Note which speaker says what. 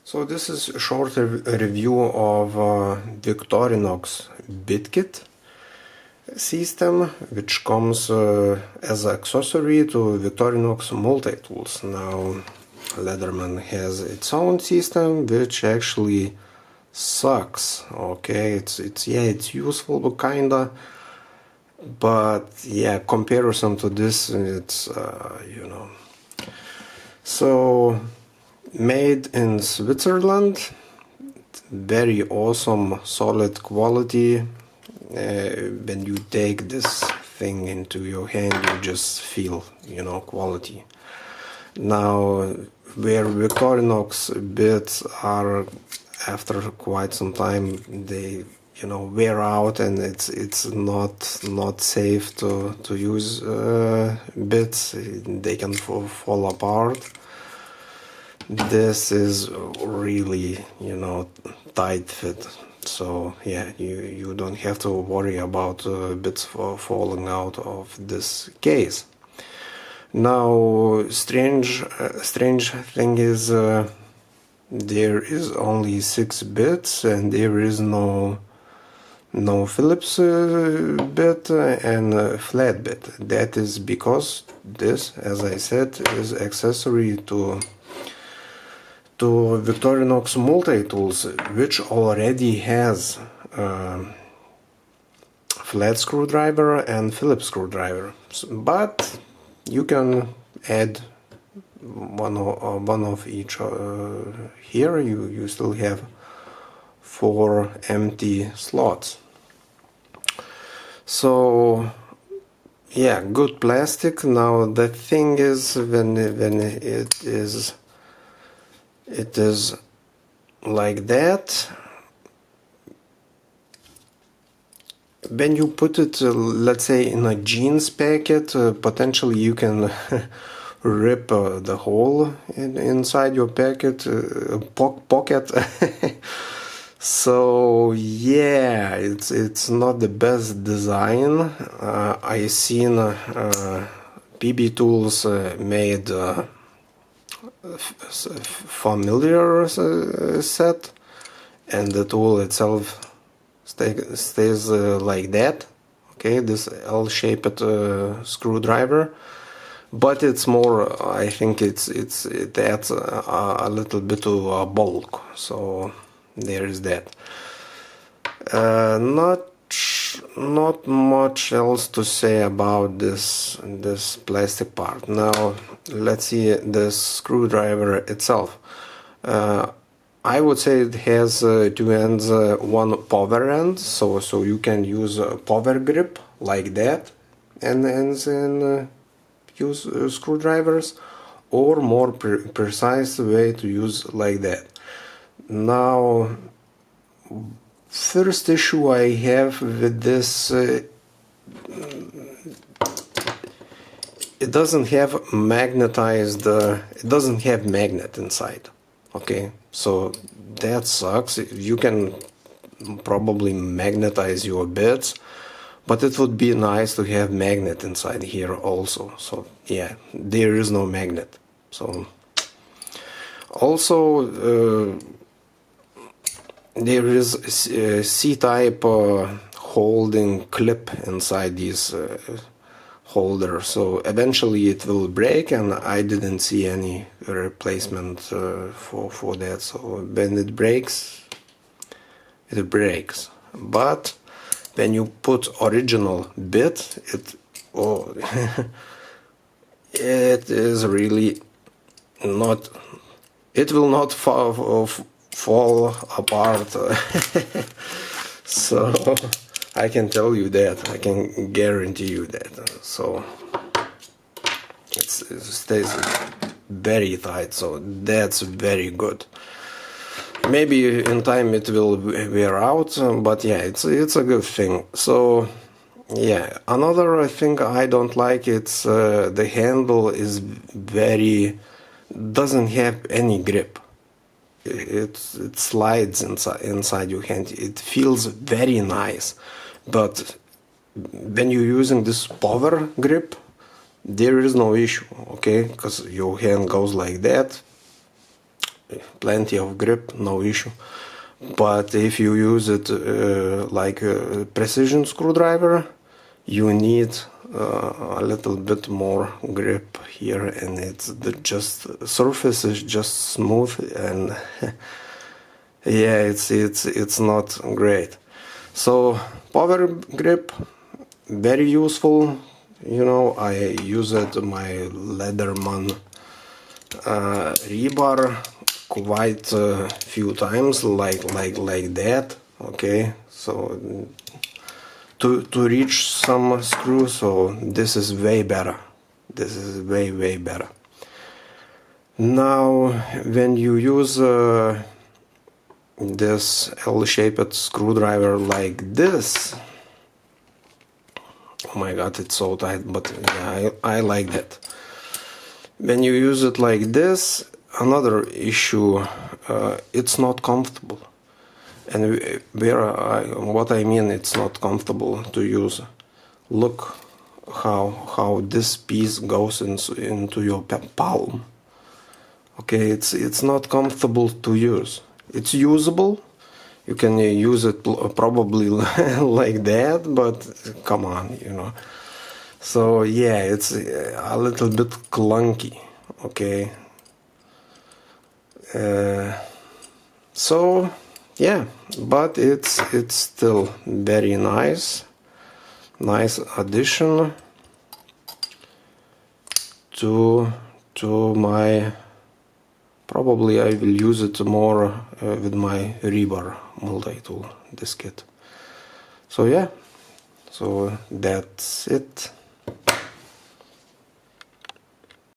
Speaker 1: So this is a short review of Victorinox BitKit system, which comes as an accessory to Victorinox multi-tools. Now Leatherman has its own system, which actually sucks. Okay, it's useful, but kinda, but yeah, comparison to this, it's so made in Switzerland, very awesome, solid quality. When you take this thing into your hand, you just feel, quality. Now, where Victorinox bits are, after quite some time, they wear out, and it's not safe to use bits. They can fall apart. This is really tight fit, so yeah, you don't have to worry about bits falling out of this case. Now strange thing is there is only 6 bits and there is no Phillips bit and flat bit. That is because this, as I said, is accessory to Victorinox multi-tools, which already has flat screwdriver and Phillips screwdriver, but you can add one of each. Here you still have 4 empty slots. So yeah, good plastic. Now the thing is, when it is like that, when you put it, let's say, in a jeans packet, potentially you can rip the hole inside your packet pocket. So yeah, it's not the best design. I seen PB tools made familiar set, and the tool itself stays like that. Okay, this L-shaped screwdriver, but it's more, I think it adds a little bit of bulk, so there is that. Not much else to say about this plastic part. Now let's see the screwdriver itself. I would say it has 2 ends, one power end, so you can use a power grip like that and then use screwdrivers, or more precise way to use like that. Now, first issue I have with this, it doesn't have magnetized, it doesn't have magnet inside. Okay, so that sucks. You can probably magnetize your bits, but it would be nice to have magnet inside here also. So yeah, there is no magnet. So also there is a C-type holding clip inside these holders, so eventually it will break, and I didn't see any replacement for that. So when it breaks, it breaks. But when you put original bit, it is really not. It will not fall apart. So I can tell you that. I can guarantee you that. So it stays very tight. So that's very good. Maybe in time it will wear out, but yeah, it's a good thing. So yeah, another thing I don't like, it's the handle is doesn't have any grip. It slides inside your hand. It feels very nice, but when you're using this power grip, there is no issue, okay, because your hand goes like that, plenty of grip, no issue. But if you use it like a precision screwdriver, you need a little bit more grip here, and it's just surface is just smooth, and yeah, it's not great. So power grip, very useful. You know, I use it my Leatherman rebar quite a few times, like that. Okay, so to reach some screw, so this is way better. This is way better. Now when you use this L-shaped screwdriver like this, oh my god, it's so tight, but yeah, I like that. When you use it like this, another issue, it's not comfortable. And what I mean, it's not comfortable to use. Look how this piece goes into your palm. Okay, it's not comfortable to use. It's usable. You can use it probably like that, but come on, you know. So yeah, it's a little bit clunky. Okay. So yeah, but it's still very nice addition to my, probably I will use it more with my rebar multi-tool, this kit. So yeah, so that's it.